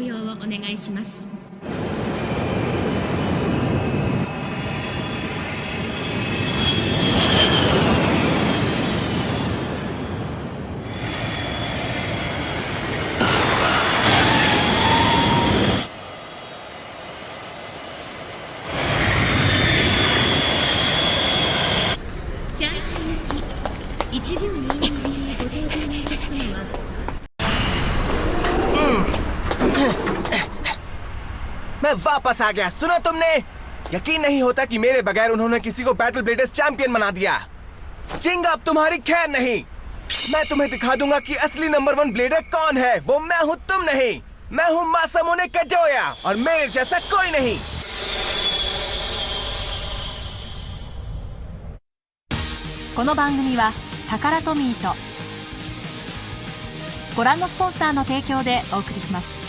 着用をお願いします。上海行き1622へご搭乗のお客様はमैं वापस आ गया। सुना तुमने? यकीन नहीं होता कि मेरे बगैर उन्होंने किसी को बैटल ब्लेडर्स चैंपियन बना दिया। चिंग अब तुम्हारी खैर नहीं। मैं तुम्हें दिखा दूंगा कि असली नंबर 1 ब्लेडर कौन है। वो मैं हूँ, तुम नहीं। मैं हूँ मासामुने काटोया और मेरे जैसा कोई नहीं। この番組はタカラトミーとご覧のスポンサーの提供でお送りします。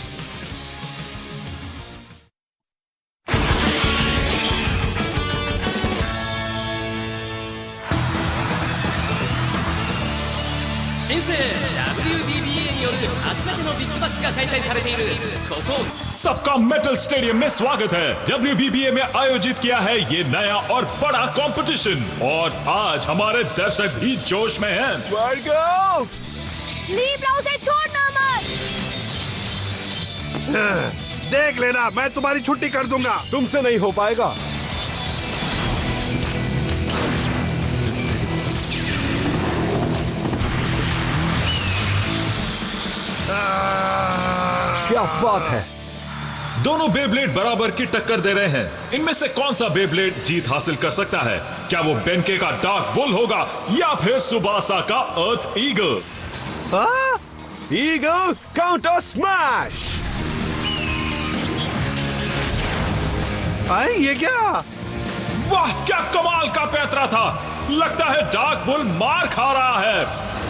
新生 WBBA による初めてのビッグマッチが開催されているここ सबका मेटल स्टेडियम में स्वागत है। WBBA में आयोजित किया है ये नया और बड़ा कंपटीशन और आज हमारे दर्शक भी जोश में हैं। लीब्रा उसे छोड़ना मत। देख लेना, मैं तुम्हारी छुट्टी कर दूंगा। तुमसे नहीं हो पाएगा। क्या बात है। दोनों बेब्लेड बराबर की टक्कर दे रहे हैं। इनमें से कौन सा बेब्लेड जीत हासिल कर सकता है? क्या वो बेनके का डार्क बुल होगा या फिर सुबासा का अर्थ ईगल? Eagle counter smash. ये क्या? वाह, क्या कमाल का पैतरा था। लगता है डार्क बुल मार खा रहा है।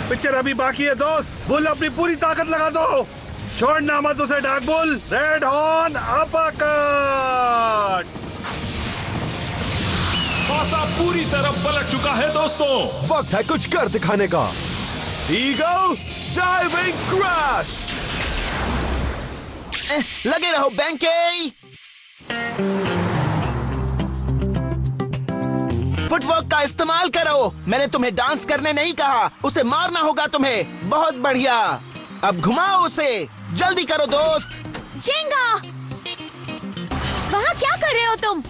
पिक्चर अभी बाकी है दोस्त। बुल अपनी पूरी ताकत लगा दो। छोड़ना मत उसे dark bull. Red horn uppercut. पासा पूरी तरफ पलट चुका है दोस्तों। वक्त है कुछ कर दिखाने का। Eagle diving crash. लगे रहो बेंके। फुटवर्क का इस्तेमाल करो। मैंने तुम्हें डांस करने नहीं कहा। उसे मारना होगा तुम्हें। बहुत बढ़िया। अब घुमाओ उसे। जल्दी करो दोस्त। चिंगा, वहाँ क्या कर रहे हो तुम?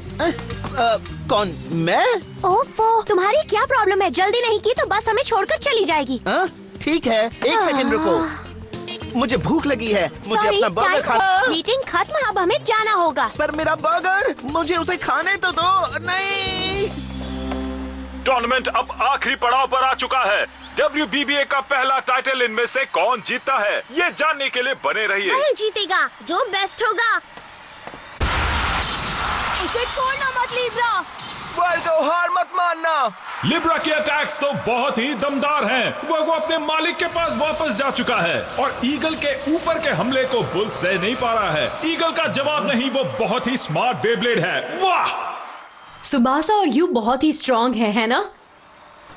कौन? मैं? ओफो, तुम्हारी क्या प्रॉब्लम है? जल्दी नहीं की तो बस हमें छोड़कर चली जाएगी। ठीक है, एक सेकंड रुको। मुझे भूख लगी है। मुझे अपना बर्गर खाना। मीटिंग खत्म, अब हमें जाना होगा। पर मेरा बर्गर, मुझे उसे खाने तो दो। नहीं। टूर्नामेंट अब आखिरी पड़ाव पर आ चुका है। WBBA का पहला टाइटल इनमें से कौन जीतता है, ये जानने के लिए बने रहिए। वही जीतेगा जो बेस्ट होगा। उसे छोड़ना मत लिब्रा। वर्ल्ड को हार मत मानना। लिब्रा के अटैक्स तो बहुत ही दमदार हैं। वो अपने मालिक के पास वापस जा चुका है और ईगल के ऊपर के हमले को बुल सह नहीं पा रहा है। ईगल का जवाब नहीं, वो बहुत ही स्मार्ट बेब्लेड है। वाह! सुबासा और यू बहुत ही स्ट्रांग है ना?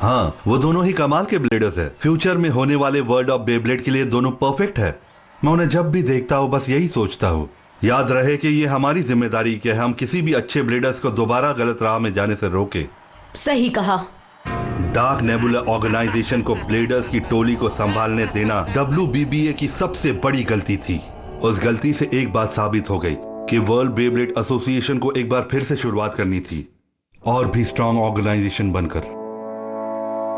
हाँ, वो दोनों ही कमाल के ब्लेडर्स है। फ्यूचर में होने वाले वर्ल्ड ऑफ बेब्लेड के लिए दोनों परफेक्ट है। मैं उन्हें जब भी देखता हूँ बस यही सोचता हूँ, याद रहे कि ये हमारी जिम्मेदारी कि हम किसी भी अच्छे ब्लेडर्स को दोबारा गलत राह में जाने से रोके। सही कहा। डार्क नेबुला ऑर्गेनाइजेशन को ब्लेडर्स की टोली को संभालने देना WBBA की सबसे बड़ी गलती थी। उस गलती से एक बात साबित हो गई कि वर्ल्ड बेब्लेड एसोसिएशन को एक बार फिर से शुरुआत करनी थी, और भी स्ट्रांग ऑर्गेनाइजेशन बनकर।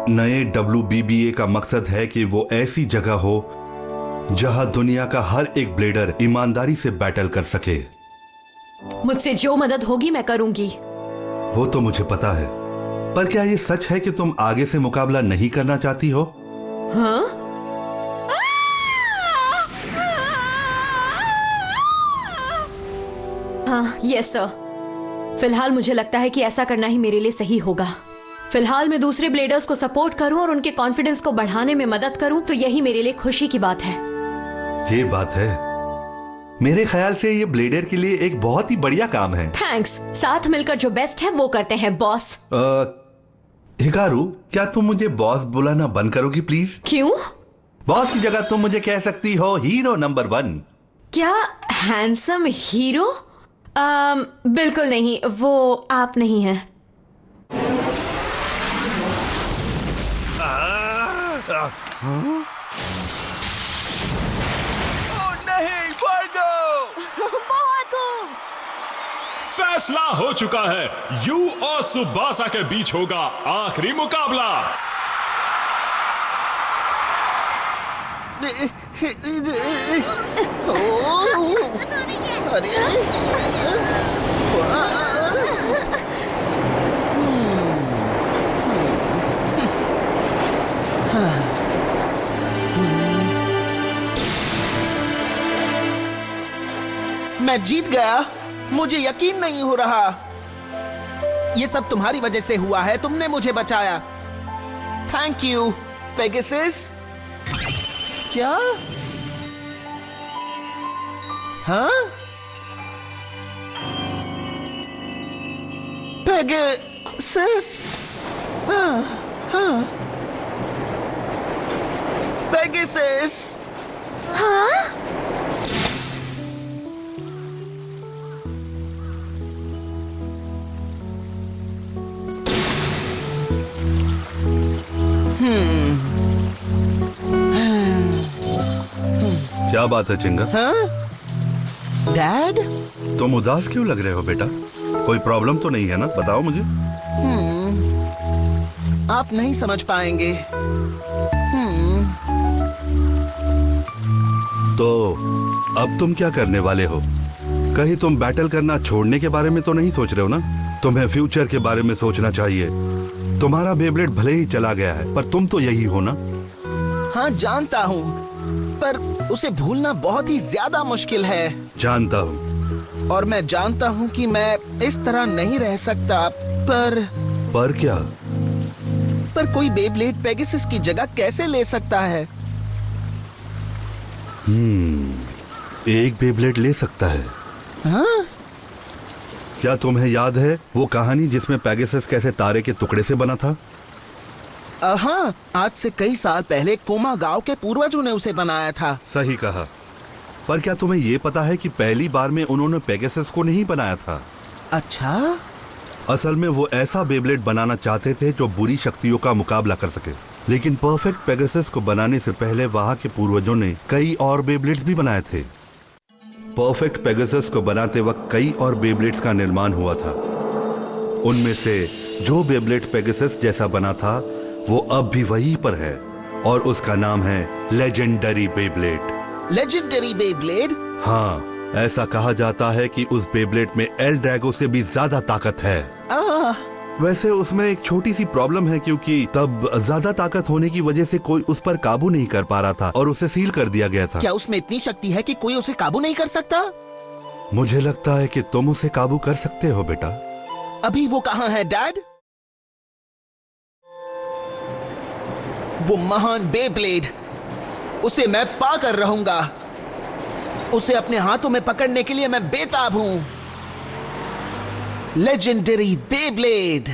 नए WBBA का मकसद है कि वो ऐसी जगह हो जहां दुनिया का हर एक ब्लेडर ईमानदारी से बैटल कर सके। मुझसे जो मदद होगी मैं करूंगी। वो तो मुझे पता है, पर क्या ये सच है कि तुम आगे से मुकाबला नहीं करना चाहती हो? हाँ? हाँ, यस सर। फिलहाल मुझे लगता है कि ऐसा करना ही मेरे लिए सही होगा। फिलहाल मैं दूसरे ब्लेडर्स को सपोर्ट करूं और उनके कॉन्फिडेंस को बढ़ाने में मदद करूं तो यही मेरे लिए खुशी की बात है। ये बात है। मेरे ख्याल से ये ब्लेडर के लिए एक बहुत ही बढ़िया काम है। थैंक्स। साथ मिलकर जो बेस्ट है वो करते हैं बॉस। हिकारू, क्या तुम मुझे बॉस बुलाना बंद करोगी प्लीज? क्यों? बॉस की जगह तुम मुझे कह सकती हो हीरो नंबर 1। क्या हैंडसम हीरो? बिल्कुल नहीं, वो आप नहीं हैं। ओह नहीं, वर्गो! बहुत खूब। फैसला हो चुका है, यू और सुबासा के बीच होगा आखिरी मुकाबला। मैं जीत गया। मुझे यकीन नहीं हो रहा। ये सब तुम्हारी वजह से हुआ है। तुमने मुझे बचाया। Thank you Pegasus. क्या? हाँ? पेगासस? हाँ, हाँ। पेगासस? हाँ? क्या बात है चिंगा? हाँ? डैड? तुम उदास क्यों लग रहे हो बेटा? कोई प्रॉब्लम तो नहीं है ना? बताओ मुझे। आप नहीं समझ पाएंगे। तो अब तुम क्या करने वाले हो? कहीं तुम बैटल करना छोड़ने के बारे में तो नहीं सोच रहे हो ना? तुम्हें फ्यूचर के बारे में सोचना चाहिए। तुम्हारा बेब्लेड भले ही चला गया है, पर तुम तो यही हो ना? हाँ जानता हूँ, पर उसे भूलना बहुत ही ज्यादा मुश्किल है। जानता हूँ। और मैं जानता हूँ कि मैं इस तरह नहीं रह सकता, पर क्या? पर कोई बेब्लेड पेगासस की जगह कैसे ले सकता है? एक बेब्लेड ले सकता है। हाँ? क्या तुम्हें याद है वो कहानी जिसमें पेगासस कैसे तारे के टुकड़े से बना था? हाँ, आज से कई साल पहले कोमा गांव के पूर्वजों ने उसे बनाया था। सही कहा। पर क्या तुम्हें ये पता है कि पहली बार में उन्होंने पेगासस को नहीं बनाया था? अच्छा? असल में वो ऐसा बेब्लेड बनाना चाहते थे जो बुरी शक्तियों का मुकाबला कर सके। लेकिन परफेक्ट पेगासस को बनाने से पहले वहां के पूर्वजों ने कई और बेब्लेड्स भी बनाए थे। परफेक्ट पेगासस को बनाते वक्त कई और बेब्लेड्स का निर्माण हुआ था। उनमें से जो बेब्लेड पेगासस जैसा बना था वो अब भी वहीं पर है, और उसका नाम है लेजेंडरी बेब्लेड। Legendary Beyblade? हाँ, ऐसा कहा जाता है कि उस बेब्लेड में एल ड्रैगो से भी ज्यादा ताकत है। वैसे उसमें एक छोटी सी प्रॉब्लम है, क्योंकि तब ज्यादा ताकत होने की वजह से कोई उस पर काबू नहीं कर पा रहा था और उसे सील कर दिया गया था। क्या उसमें इतनी शक्ति है कि कोई उसे काबू नहीं कर सकता? मुझे लगता है कि तुम उसे काबू कर सकते हो बेटा। अभी वो कहाँ है डैड? वो महान बेब्लेड, उसे मैं पा कर रहूंगा। उसे अपने हाथों में पकड़ने के लिए मैं बेताब हूं। Legendary Beyblade.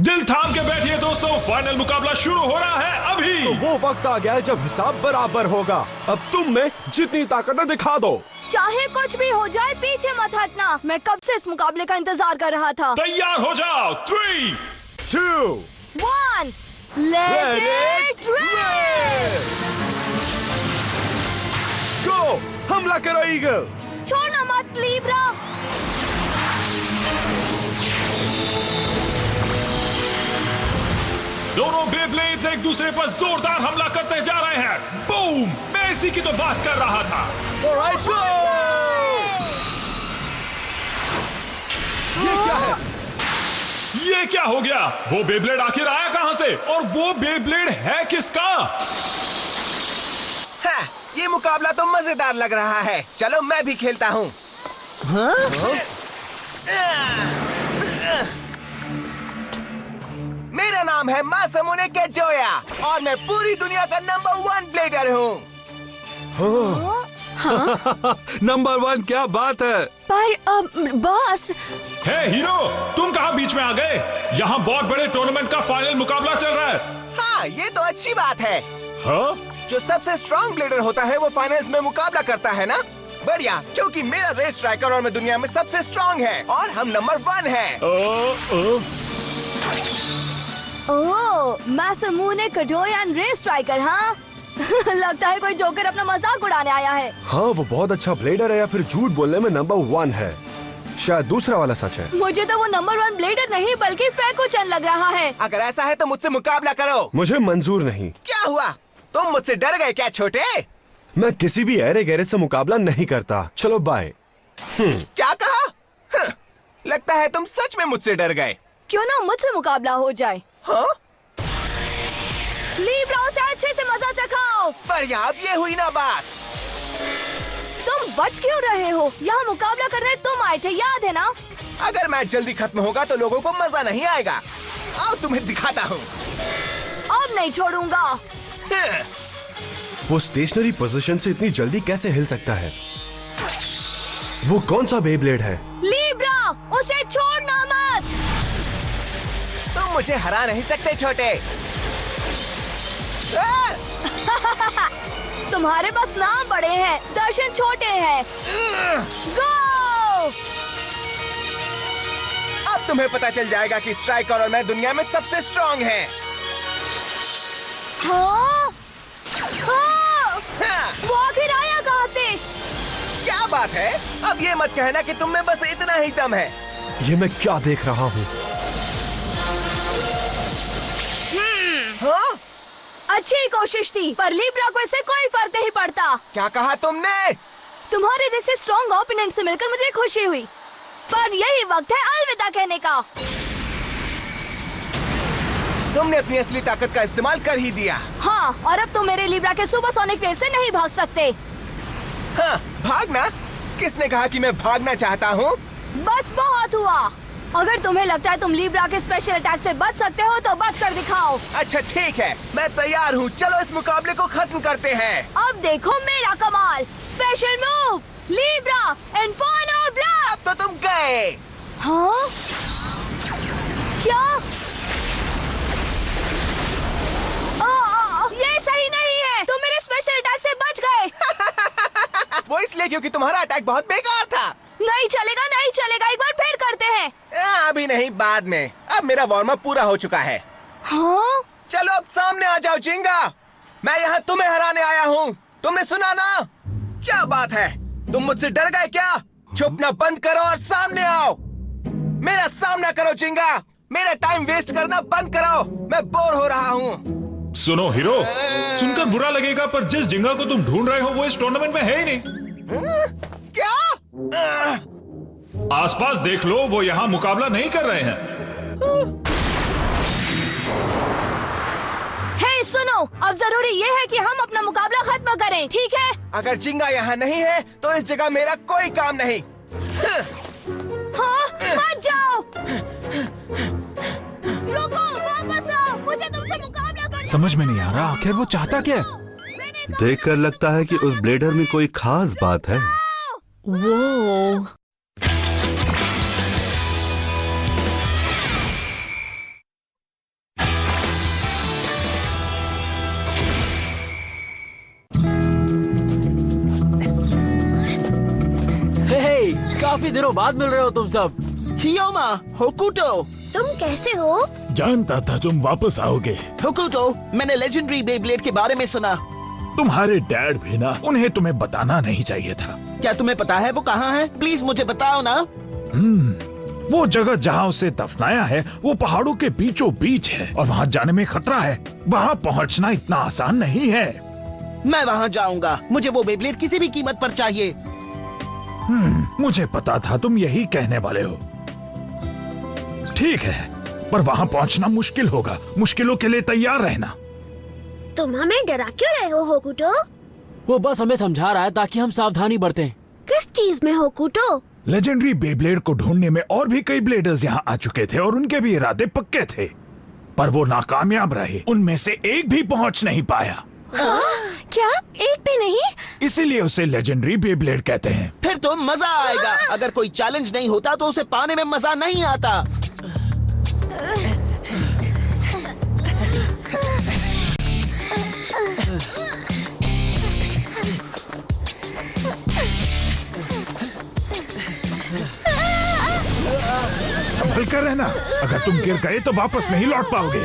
दिल थाम के बैठिए दोस्तों, फाइनल मुकाबला शुरू हो रहा है अभी। तो वो वक्त आ गया है जब हिसाब बराबर होगा। अब तुम में जितनी ताकत है दिखा दो। चाहे कुछ भी हो जाए पीछे मत हटना। मैं कब से इस मुकाबले का इंतजार कर रहा था। तैयार हो जाओ। 3, 2, 1 Let it rain! गो! हमला करो ईगल! छोड़ना मत लीब्रा! दोनों बेब्लेड्स एक दूसरे पर जोरदार हमला करते जा रहे हैं। बूम! मैं इसी की तो बात कर रहा था। Alright, go! ये क्या है? ये क्या हो गया? वो बेब्लेड आखिर आया कहां से? और वो बेब्लेड है किसका? हाँ, ये मुकाबला तो मजेदार लग रहा है। चलो मैं भी खेलता हूँ। मेरा नाम है मासामुने केजोया और मैं पूरी दुनिया का नंबर 1 ब्लेडर हूँ। नंबर 1 क्या बात है? पर बॉस। हे हीरो, तुम कहां बीच में आ गए? यहाँ बहुत बड़े टूर्नामेंट का फाइनल मुकाबला चल रहा है। हाँ, ये तो अच्छी बात है। हाँ? जो सबसे स्ट्रांग ब्लेडर होता है वो फाइनल्स में मुकाबला करता है ना? बढ़िया, क्योंकि मेरा रेस स्ट्राइकर और मैं दुनिया में सबसे स्ट्रांग है और हम नंबर 1 है। ओह, मासूमुने कड़ोयान रेस स्ट्राइकर, हाँ? लगता है कोई जोकर अपना मजाक उड़ाने आया है। हाँ, वो बहुत अच्छा ब्लेडर है या फिर झूठ बोलने में नंबर 1 है। शायद दूसरा वाला सच है। मुझे तो वो नंबर 1 ब्लेडर नहीं बल्कि पैकुचन लग रहा है। अगर ऐसा है तो मुझसे मुकाबला करो। मुझे मंजूर नहीं। क्या हुआ? तुम मुझसे डर गए क्या छोटे? मैं किसी भी ऐरे गहरे से मुकाबला नहीं करता। चलो बाय। क्या कहा? लगता है तुम सच में मुझसे डर गए। क्यों ना मुझसे मुकाबला हो जाए? हाँ? लीब्रा से अच्छे से मजा चखाओ। बढ़िया, अब ये हुई ना बात। तुम बच क्यों रहे हो? यहाँ मुकाबला करने तुम आए थे, याद है ना? अगर मैच जल्दी खत्म होगा तो लोगों को मजा नहीं आएगा। आओ तुम्हें दिखाता हूँ। अब नहीं छोड़ूंगा। वो स्टेशनरी पोजीशन से इतनी जल्दी कैसे हिल सकता है? वो कौन सा बेब्लेड है? लीब्रा, उसे छोड़ना मत। तुम मुझे हरा नहीं सकते छोटे। तुम्हारे पास नाम बड़े हैं, दर्शन छोटे हैं। गो! अब तुम्हें पता चल जाएगा कि स्ट्राइकर और मैं दुनिया में सबसे स्ट्रांग हैं। हाँ? हाँ! वो आखिर आया कहाँ से? क्या बात है? अब ये मत कहना कि तुम में बस इतना ही दम है। ये मैं क्या देख रहा हूँ? हाँ? अच्छी कोशिश थी, पर लीब्रा को इससे कोई फर्क नहीं पड़ता। क्या कहा तुमने? तुम्हारे जैसे स्ट्रॉन्ग ओपोनेंट से मिलकर मुझे खुशी हुई, पर यही वक्त है अलविदा कहने का। तुमने अपनी असली ताकत का इस्तेमाल कर ही दिया। हाँ, और अब तुम मेरे लीब्रा के सुपरसोनिक वेव से नहीं भाग सकते। हाँ, भागना? किसने कहा कि मैं भागना चाहता हूँ? बस बहुत हुआ। अगर तुम्हें लगता है तुम लीब्रा के स्पेशल अटैक से बच सकते हो तो बच कर दिखाओ। अच्छा ठीक है, मैं तैयार हूँ। चलो इस मुकाबले को खत्म करते हैं। अब देखो मेरा कमाल। Special move, Libra inferno blast. अब तो तुम गए। हाँ? क्या? ये सही नहीं है। तुम मेरे स्पेशल अटैक से बच गए। वो इसलिए क्योंकि तुम्हारा अटैक बहुत बेकार था। नहीं चलेगा, नहीं चलेगा। एक बार फिर करते हैं। अभी नहीं, बाद में। अब मेरा वार्म अप पूरा हो चुका है। हाँ? चलो अब सामने आ जाओ जिंगा। मैं यहाँ तुम्हें हराने आया हूँ। तुमने सुना ना? क्या बात है? तुम मुझसे डर गए क्या? छुपना बंद करो और सामने आओ। मेरा सामना करो जिंगा। मेरा टाइम वेस्ट करना बंद करो। मैं बोर हो रहा हूँ। सुनो हीरो, सुनकर बुरा लगेगा पर जिस जिंगा को तुम ढूंढ रहे हो वो इस टूर्नामेंट में है ही नहीं। क्या? आसपास देख लो, वो यहाँ मुकाबला नहीं कर रहे हैं। हे सुनो, अब जरूरी ये है कि हम अपना मुकाबला खत्म करें, ठीक है? अगर जिंगा यहाँ नहीं है तो इस जगह मेरा कोई काम नहीं। हाँ, मत जाओ। रुको, वापस आओ। मुझे तुमसे मुकाबला करना। समझ में नहीं आ रहा आखिर वो चाहता क्या? देखकर लगता है कि उस ब्लेडर में कोई खास बात है। वो काफी दिनों बाद मिल रहे हो तुम सब। हियोमा, होकुटो, तुम कैसे हो? जानता था तुम वापस आओगे। होकुटो, मैंने लेजेंडरी बेब्लेड के बारे में सुना। तुम्हारे डैड भी ना, उन्हें तुम्हें बताना नहीं चाहिए था। क्या तुम्हें पता है वो कहाँ है? प्लीज मुझे बताओ ना। वो जगह जहाँ उसे दफनाया है वो पहाड़ों के बीचों बीच है और वहाँ जाने में खतरा है। वहाँ पहुँचना इतना आसान नहीं है। मैं वहाँ जाऊँगा। मुझे वो बेब्लेड किसी भी कीमत पर चाहिए। मुझे पता था तुम यही कहने वाले हो। ठीक है, पर वहाँ पहुँचना मुश्किल होगा। मुश्किलों के लिए तैयार रहना। तुम हमें डरा क्यों रहे हो होकुटो? वो बस हमें समझा रहा है ताकि हम सावधानी बरतें। किस चीज में होकुटो? लेजेंडरी बेब्लेड को ढूंढने में और भी कई ब्लेडर्स यहाँ आ चुके थे और उनके भी इरादे पक्के थे, पर वो नाकामयाब रहे। उनमें से एक भी पहुँच नहीं पाया। क्या? एक भी नहीं? इसीलिए उसे लेजेंडरी बेब्लेड कहते हैं। फिर तो मजा आएगा। अगर कोई चैलेंज नहीं होता तो उसे पाने में मजा नहीं आता। संभल कर रहना। अगर तुम गिर गए तो वापस नहीं लौट पाओगे।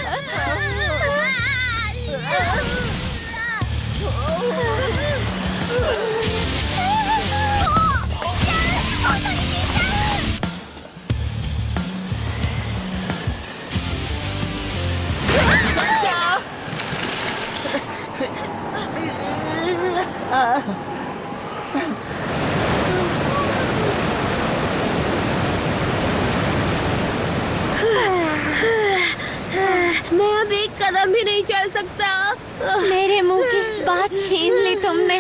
मैं अब एक कदम भी नहीं चल सकता। मेरे मुंह की बात छीन ली तुमने।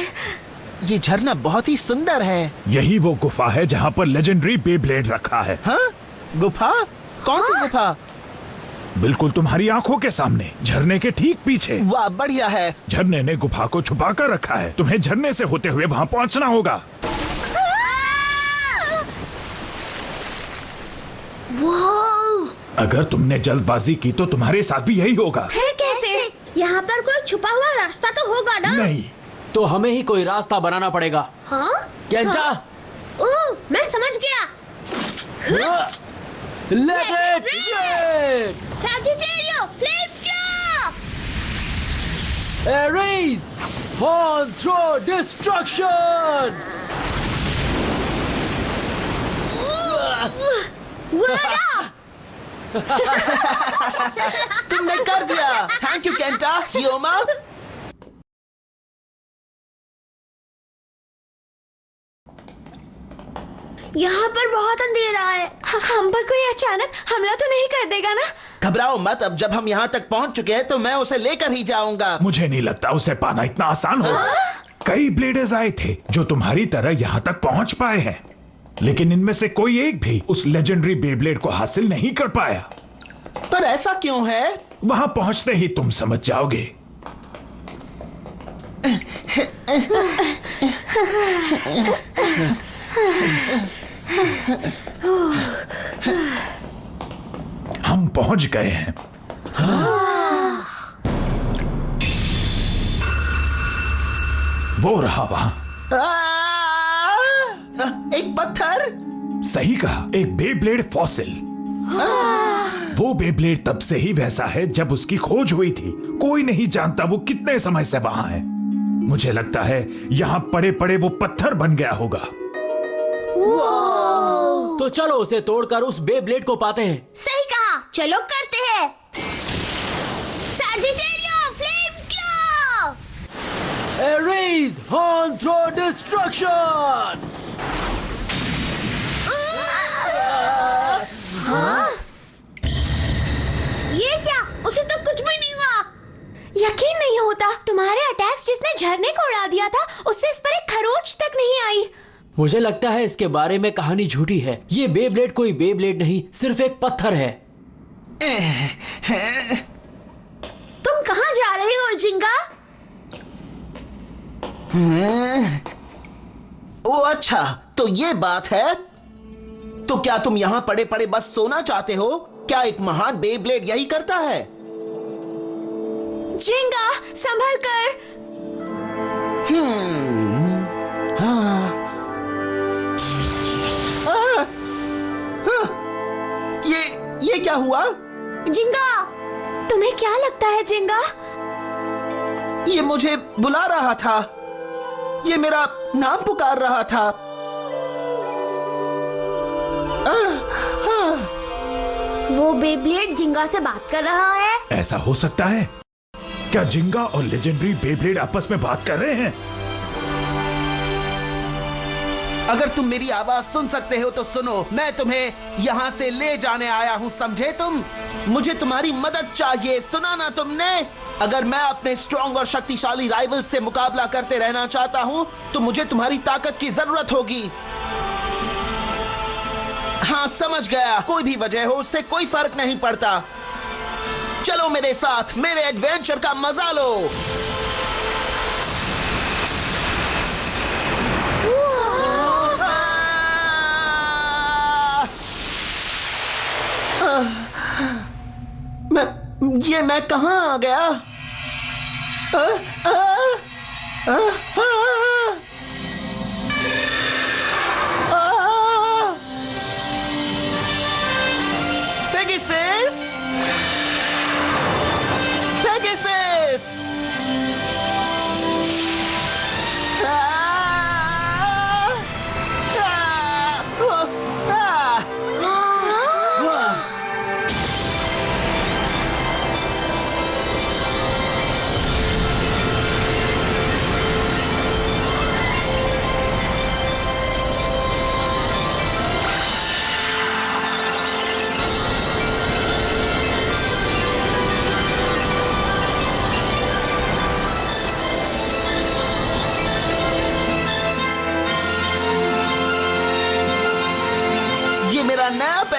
ये झरना बहुत ही सुंदर है। यही वो गुफा है जहाँ पर लेजेंडरी बेब्लेड रखा है। हाँ? गुफा? कौन सी गुफा? बिल्कुल तुम्हारी आंखों के सामने, झरने के ठीक पीछे। वाह, बढ़िया है। झरने ने गुफा को छुपा कर रखा है। तुम्हें झरने से होते हुए वहाँ पहुँचना होगा। अगर तुमने जल्दबाजी की तो तुम्हारे साथ भी यही होगा। है कैसे? यहाँ पर कोई छुपा हुआ रास्ता तो होगा ना? नहीं, तो हमें ही कोई रास्ता बनाना पड़ेगा। हाँ? केंटा? ओह, मैं समझ गया। Let it rip! Sagittario, flame claw! Ares, horn throw destruction! What up? तुमने कर दिया। Thank you Kenta, Hyoma. यहाँ पर बहुत अंधेरा है। हम पर कोई अचानक हमला तो नहीं कर देगा ना? घबराओ मत, अब जब हम यहाँ तक पहुँच चुके हैं तो मैं उसे लेकर ही जाऊंगा। मुझे नहीं लगता उसे पाना इतना आसान होगा। कई ब्लेडर्स आए थे जो तुम्हारी तरह यहाँ तक पहुँच पाए हैं, लेकिन इनमें से कोई एक भी उस लेजेंडरी बेब्लेड को हासिल नहीं कर पाया। पर ऐसा क्यों है? वहां पहुंचते ही तुम समझ जाओगे। हम पहुंच गए हैं। वो रहा वहां। एक पत्थर? सही कहा, एक बेब्लेड फॉसिल। वो बेब्लेड तब से ही वैसा है जब उसकी खोज हुई थी। कोई नहीं जानता वो कितने समय से वहां है। मुझे लगता है यहाँ पड़े पड़े वो पत्थर बन गया होगा। तो चलो उसे तोड़कर उस बेब्लेड को पाते हैं। सही कहा, चलो करते हैं। Sagittario, flame claw! Ares, horn throw destruction! हाँ? ये क्या? उसे तो कुछ भी नहीं हुआ। यकीन नहीं होता, तुम्हारे अटैक्स जिसने झरने को उड़ा दिया था उससे इस पर एक खरोच तक नहीं आई। मुझे लगता है इसके बारे में कहानी झूठी है। ये बेब्लेड कोई बेब्लेड नहीं, सिर्फ एक पत्थर है। तुम कहाँ जा रहे हो जिंगा? ओ अच्छा, तो ये बात है। तो क्या तुम यहाँ पड़े पड़े बस सोना चाहते हो? क्या एक महान बेब्लेड यही करता है? जिंगा, संभल कर। ये क्या हुआ? जिंगा, तुम्हें क्या लगता है जिंगा? ये मुझे बुला रहा था। ये मेरा नाम पुकार रहा था। वो बेब्लेड जिंगा से बात कर रहा है। ऐसा हो सकता है? क्या जिंगा और लेजेंडरी बेब्लेड आपस में बात कर रहे हैं? अगर तुम मेरी आवाज सुन सकते हो तो सुनो। मैं तुम्हें यहाँ से ले जाने आया हूँ, समझे तुम? मुझे तुम्हारी मदद चाहिए, सुना ना तुमने? अगर मैं अपने स्ट्रॉन्ग और शक्तिशाली राइवल से मुकाबला करते रहना चाहता हूँ तो मुझे तुम्हारी ताकत की जरूरत होगी। हाँ, समझ गया। कोई भी वजह हो, उससे कोई फर्क नहीं पड़ता। चलो मेरे साथ, मेरे एडवेंचर का मजा लो। मैं कहाँ आ गया?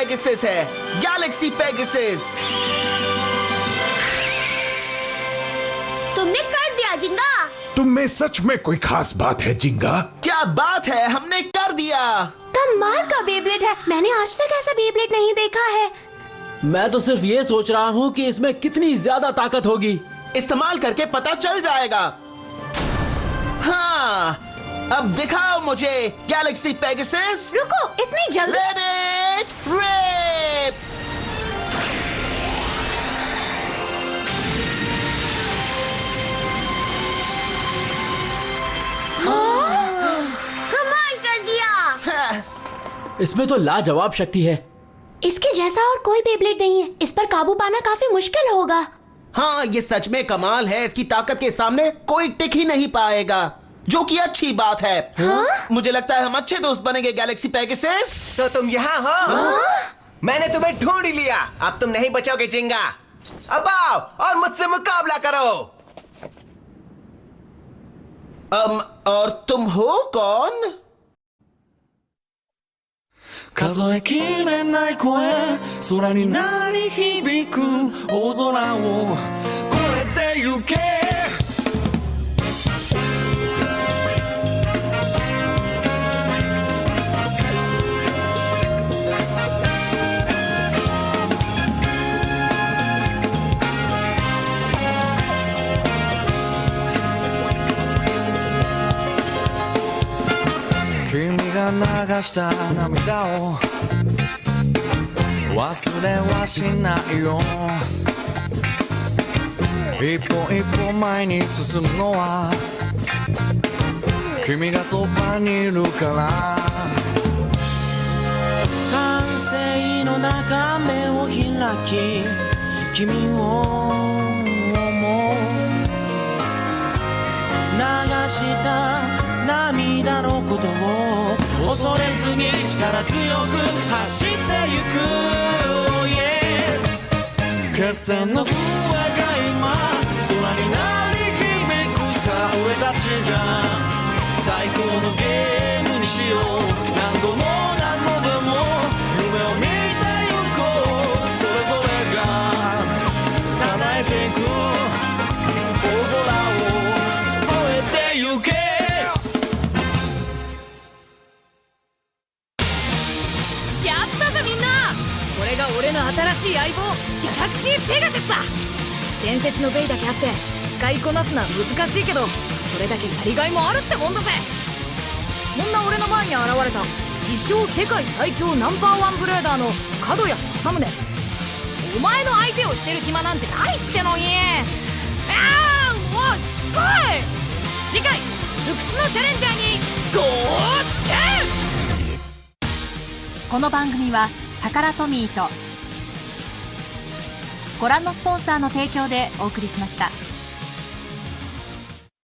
पेगासस है, गैलेक्सी पेगासस। तुमने कर दिया जिंगा। तुम में सच में कोई खास बात है जिंगा? क्या बात है, हमने कर दिया। कमाल का बेब्लेड है, मैंने आज तक ऐसा बेब्लेड नहीं देखा है। मैं तो सिर्फ ये सोच रहा हूँ कि इसमें कितनी ज्यादा ताकत होगी। इस्तेमाल करके पता चल जाएगा। हाँ, अब दिखाओ मुझे गैलेक्सी पेगासस। रुको, इतनी जल्दी? Let it rip! कमाल कर दिया। इसमें तो लाजवाब शक्ति है। इसके जैसा और कोई बेब्लेड नहीं है, इस पर काबू पाना काफी मुश्किल होगा। हाँ, ये सच में कमाल है। इसकी ताकत के सामने कोई टिक ही नहीं पाएगा, जो कि अच्छी बात है। हाँ? मुझे लगता है हम अच्छे दोस्त बनेंगे गैलेक्सी पेगासस। तो तुम यहाँ हो? हाँ? मैंने तुम्हें ढूंढ ही लिया। अब तुम नहीं बचोगे जिंगा। अब आओ और मुझसे मुकाबला करो। और तुम हो कौन? 数えきれない声空に鳴り響く大空を越えてゆけ君が流した涙を忘れはしないよ一歩一歩前に進むのは君がそばにいるから完成の中目を開き君を思う流した涙のことを恐れずに力強く走ってゆく、oh yeah、 決戦の笛が今空に鳴り響くさ俺たちが最高のゲームにしよう何度も何度でも夢を見てゆこうそれぞれが叶えていく大空を越えてゆけこれが俺の新しい相棒ギャラクシーペガサスだ。伝説のベイだけあって使いこなすのは難しいけどそれだけやりがいもあるってもんだぜ。そんな俺の前に現れた自称世界最強ナンバーワンブレーダーの角谷正宗。お前の相手をしてる暇なんてないってのに。ああもうしつこい。次回不屈のチャレンジャーにゴーチェン。この番組はタカラトミーとご覧のスポンサーの提供でお送りしました。